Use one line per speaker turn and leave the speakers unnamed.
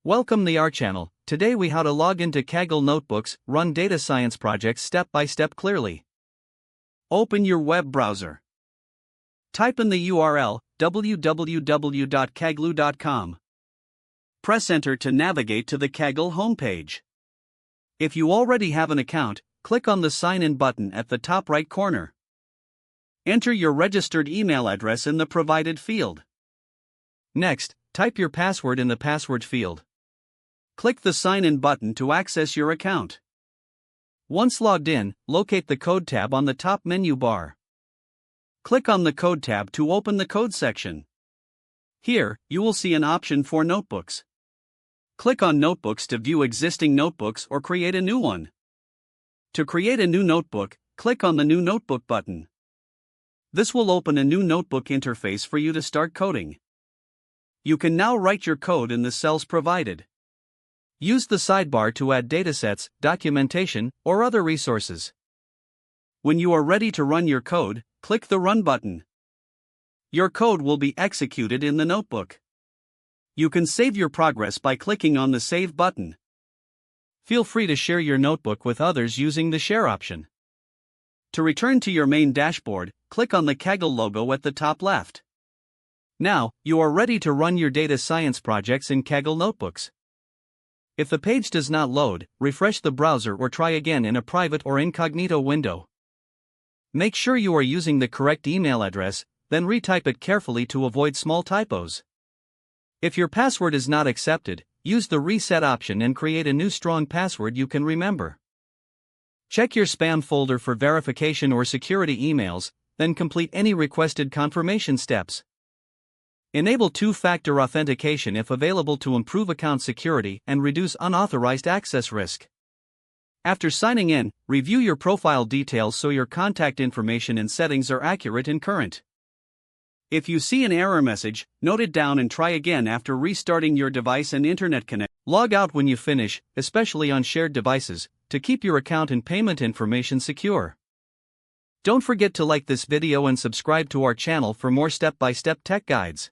Welcome to our channel. Today we how to log into Kaggle notebooks, run data science projects step by step clearly. Open your web browser. Type in the URL www.kaggle.com. Press enter to navigate to the Kaggle homepage. If you already have an account, click on the sign in button at the top right corner. Enter your registered email address in the provided field. Next, type your password in the password field. Click the Sign In button to access your account. Once logged in, locate the Code tab on the top menu bar. Click on the Code tab to open the Code section. Here, you will see an option for notebooks. Click on Notebooks to view existing notebooks or create a new one. To create a new notebook, click on the New Notebook button. This will open a new notebook interface for you to start coding. You can now write your code in the cells provided. Use the sidebar to add datasets, documentation, or other resources. When you are ready to run your code, click the Run button. Your code will be executed in the notebook. You can save your progress by clicking on the Save button. Feel free to share your notebook with others using the Share option. To return to your main dashboard, click on the Kaggle logo at the top left. Now, you are ready to run your data science projects in Kaggle notebooks. If the page does not load, refresh the browser or try again in a private or incognito window. Make sure you are using the correct email address, then retype it carefully to avoid small typos. If your password is not accepted, use the Reset option and create a new strong password you can remember. Check your spam folder for verification or security emails, then complete any requested confirmation steps. Enable two-factor authentication if available to improve account security and reduce unauthorized access risk. After signing in, review your profile details so your contact information and settings are accurate and current. If you see an error message, note it down and try again after restarting your device and internet connection. Log out when you finish, especially on shared devices, to keep your account and payment information secure. Don't forget to like this video and subscribe to our channel for more step-by-step tech guides.